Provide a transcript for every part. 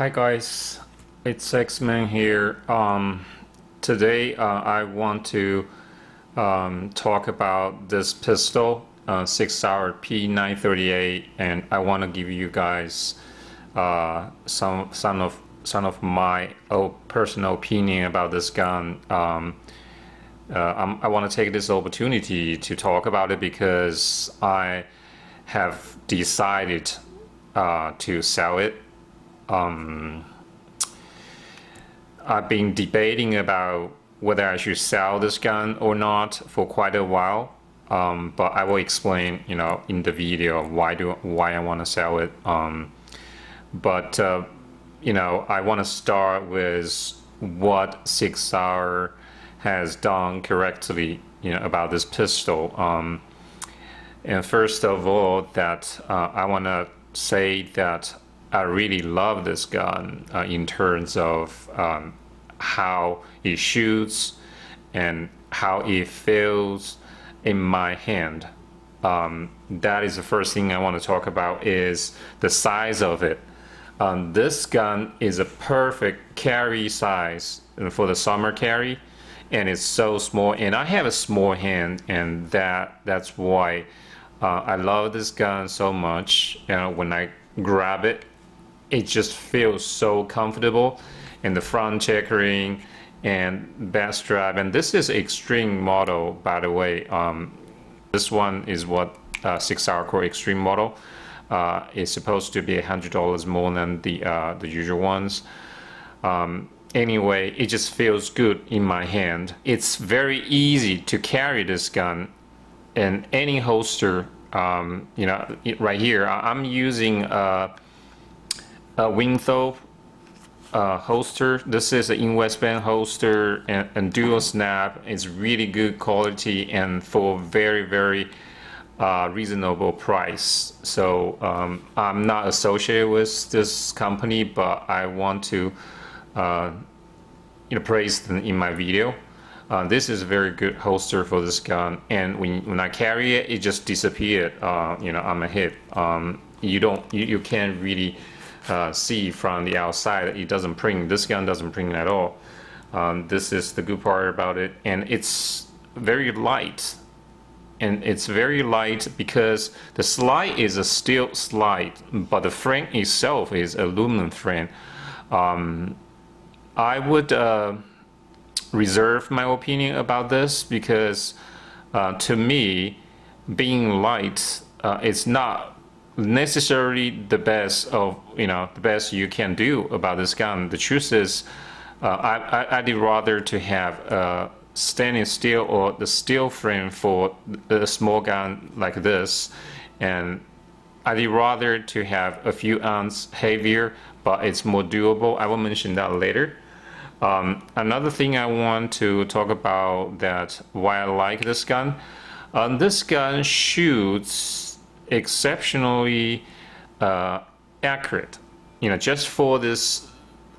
Hi guys, it's X-Men here. Today I want to talk about this pistol, Sig Sauer P938, and I want to give you guys some of my personal opinion about this gun. I want to take this opportunity to talk about it because I have decided to sell it. I've been debating about whether I should sell this gun or not for quite a while, but I will explain, in the video why I want to sell it. But I want to start with what Sig Sauer has done correctly, about this pistol. And first of all, that I want to say that I really love this gun in terms of how it shoots and how it feels in my hand. That is the first thing I want to talk about, is the size of it. This gun is a perfect carry size for the summer carry, and it's so small, and I have a small hand, and that's why I love this gun so much. When I grab it, it just feels so comfortable, and the front checkering and back strap. And this is extreme model, by the way. This one is what Sig Sauer Core Extreme model. It's supposed to be $100 more than the usual ones. Anyway, it just feels good in my hand. It's very easy to carry this gun in any holster. Right here I'm using a Wingthop holster. This is an in-West band holster and dual snap. It's really good quality and for very, very reasonable price. So I'm not associated with this company, but I want to praise them in my video. This is a very good holster for this gun, and when I carry it, it just disappeared on my hip. You can't really see from the outside. It doesn't pring. This gun doesn't pring at all. This is the good part about it, and it's very light. And it's very light because the slide is a steel slide, but the frame itself is aluminum frame. I would reserve my opinion about this because to me, being light is not necessarily the best of the best you can do about this gun. The truth is, I'd rather to have stainless steel or the steel frame for a small gun like this, and I'd rather to have a few ounces heavier, but it's more doable. I will mention that later. Another thing I want to talk about, that why I like this gun. This gun shoots exceptionally accurate. Just for this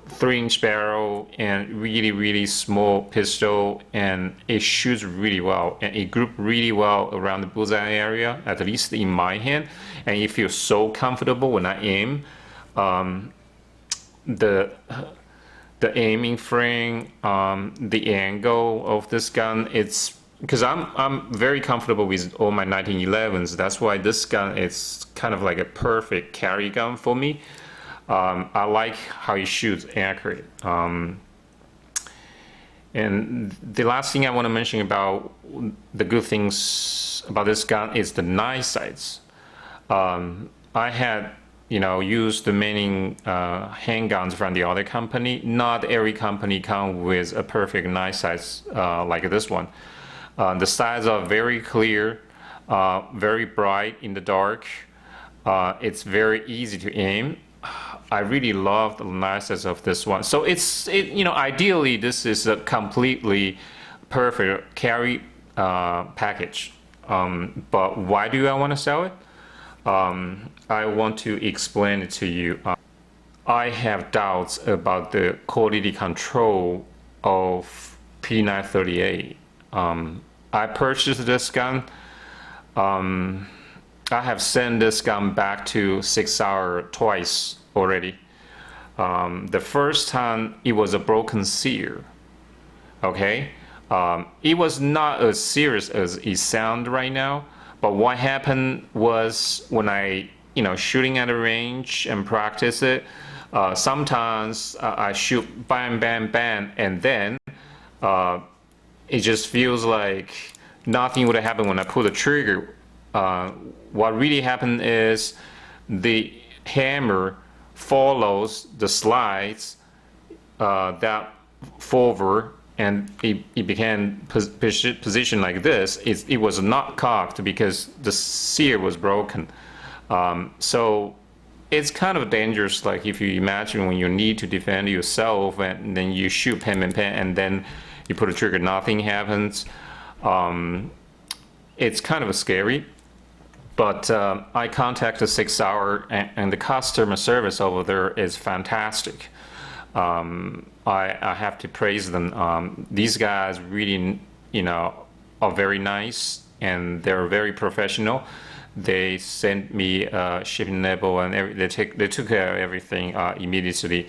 3-inch barrel and really small pistol, and it shoots really well, and it groups really well around the bullseye area, at least in my hand, and it feels so comfortable when I aim. The aiming frame, the angle of this gun, it's because I'm very comfortable with all my 1911s. That's why this gun is kind of like a perfect carry gun for me. I like how it shoots accurate. And the last thing I want to mention about the good things about this gun is the knife sights. I had used the many handguns from the other company. Not every company comes with a perfect knife sight like this one. The sights are very clear, very bright in the dark. It's very easy to aim. I really love the knife sights of this one. So ideally this is a completely perfect carry package. But why do I want to sell it? I want to explain it to you. I have doubts about the quality control of P938. I purchased this gun. I have sent this gun back to Sig Sauer twice already. The first time it was a broken sear. Okay, it was not as serious as it sounds right now. But what happened was when I, shooting at a range and practice it, sometimes I shoot bam, bam, bam, and then it just feels like nothing would happen when I pull the trigger. What really happened is the hammer follows the slides that forward, and it became positioned like this. It was not cocked because the sear was broken. So it's kind of dangerous, like if you imagine when you need to defend yourself and then you shoot pen and then you put a trigger, nothing happens. It's kind of scary. But I contacted Sig Sauer, and the customer service over there is fantastic. I have to praise them. These guys really, are very nice, and they're very professional. They sent me a shipping label, and they took care of everything immediately.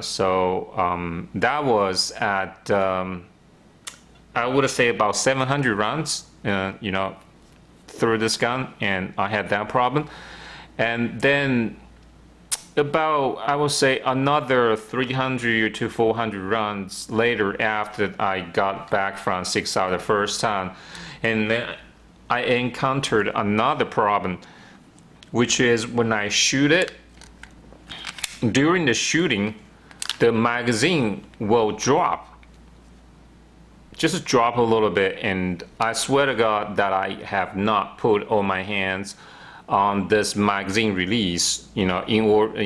So that was at I would say about 700 rounds. Through this gun, and I had that problem. And then about, I would say, another 300 to 400 rounds later, after I got back from Sig Sauer the first time, and then I encountered another problem, which is when I shoot it, during the shooting, the magazine will drop. Just drop a little bit, and I swear to God that I have not put all my hands on this magazine release, in order,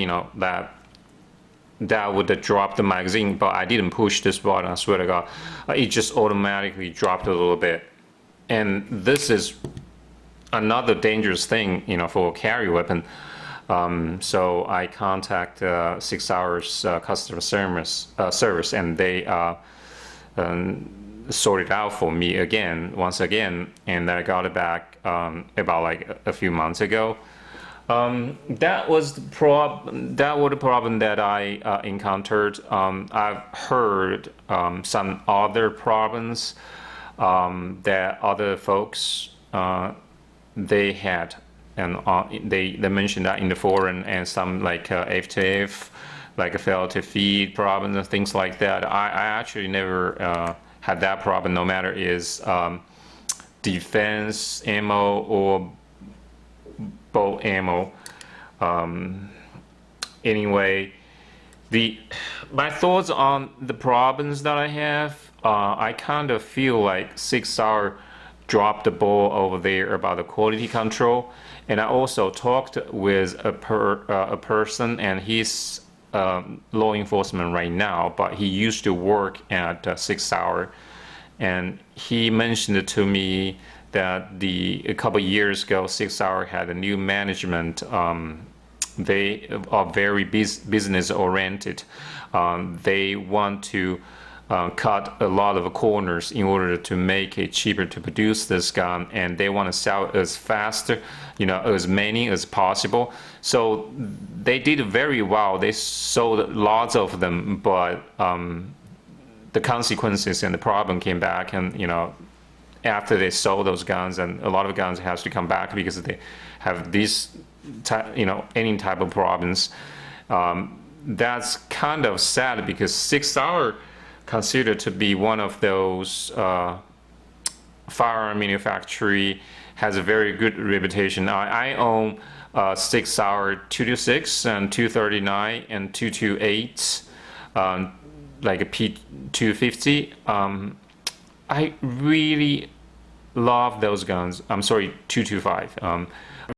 that would drop the magazine, but I didn't push this button. I swear to God, it just automatically dropped a little bit, and this is another dangerous thing, for a carry weapon. So I contact Sig Sauer's customer service, and they sorted out for me once again, and I got it back about like a few months ago. That was the problem that I encountered. I've heard some other problems that other folks they had, and they mentioned that in the forum, and some like F2F, like a fail to feed problems and things like that. I actually never had that problem, no matter is defense ammo or bolt ammo. Anyway, my thoughts on the problems that I have, I kind of feel like Sig Sauer dropped the ball over there about the quality control, and I also talked with a person, and he's law enforcement right now, but he used to work at Sig Sauer, and he mentioned to me that a couple of years ago, Sig Sauer had a new management. They are very business oriented. They want to cut a lot of corners in order to make it cheaper to produce this gun, and they want to sell as faster, as many as possible. So they did very well. They sold lots of them, but the consequences and the problem came back, and after they sold those guns, and a lot of guns has to come back because they have these any type of problems. That's kind of sad, because Sig Sauer considered to be one of those firearm manufacturer, has a very good reputation. I own Sig Sauer 226 and 239 and 228, like a P250. I really love those guns. I'm sorry, 225.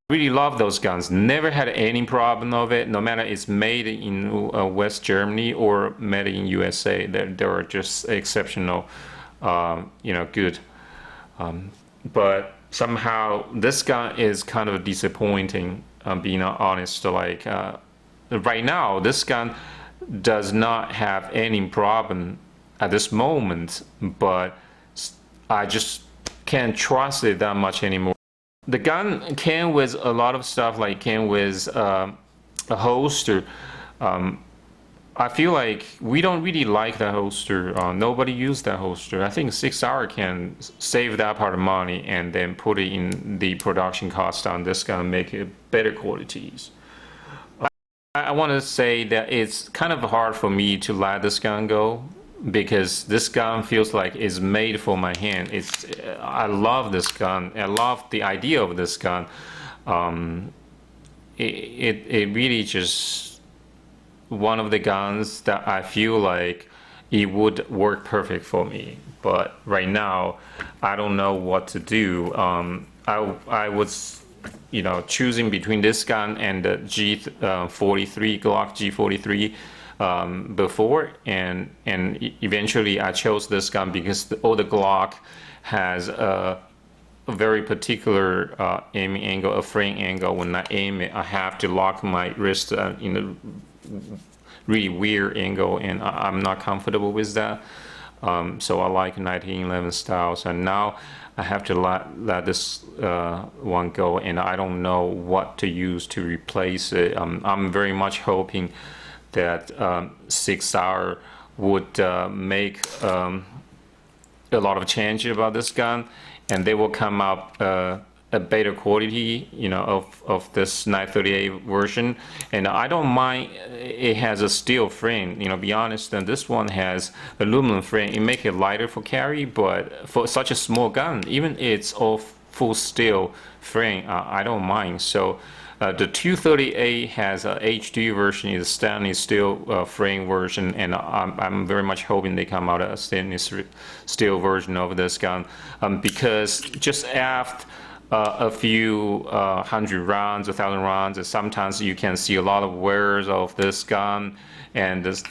Really love those guns. Never had any problem of it, no matter it's made in West Germany or made in USA. They are just exceptional, good. But somehow this gun is kind of disappointing, being honest. Like right now, this gun does not have any problem at this moment, but I just can't trust it that much anymore. The gun came with a lot of stuff, like came with a holster, I feel like we don't really like that holster. Nobody used that holster. I think Sig Sauer can save that part of money and then put it in the production cost on this gun and make it better qualities. I want to say that it's kind of hard for me to let this gun go because this gun feels like it's made for my hand. I love this gun. I love the idea of this gun. It really just one of the guns that I feel like it would work perfect for me. But right now, I don't know what to do. I was, choosing between this gun and the G43 Glock G43 before, and eventually I chose this gun because the Glock has a very particular aiming angle, a frame angle. When I aim it, I have to lock my wrist in a really weird angle, and I'm not comfortable with that. So I like 1911 styles, and now I have to let this one go, and I don't know what to use to replace it. I'm very much hoping that Sig Sauer would make a lot of change about this gun, and they will come up a better quality, of this 938 version. And I don't mind it has a steel frame, be honest, and this one has aluminum frame. It makes it lighter for carry, but for such a small gun, even it's all full steel frame, I don't mind. So the 238 has a HD version, is a stainless steel frame version, and I'm very much hoping they come out a stainless steel version of this gun, because just after a few hundred rounds, 1,000 rounds, and sometimes you can see a lot of wears of this gun, and there's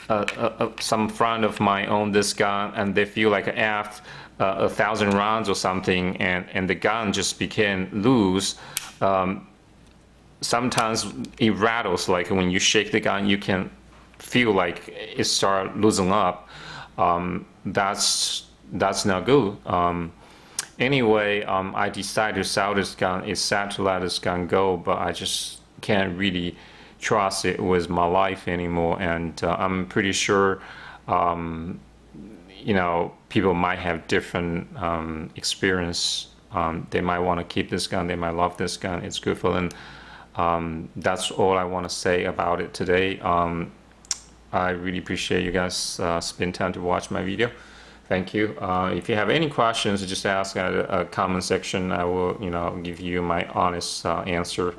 some friend of mine own this gun, and they feel like after 1,000 rounds or something, and the gun just became loose. Sometimes it rattles, like when you shake the gun, you can feel like it start loosening up. That's not good. Anyway, I decided to sell this gun. It's sad to let this gun go, but I just can't really trust it with my life anymore. And I'm pretty sure, people might have different experience. They might want to keep this gun. They might love this gun. It's good for them. That's all I want to say about it today. I really appreciate you guys spend time to watch my video. Thank you. If you have any questions, just ask at a comment section. I will, give you my honest answer.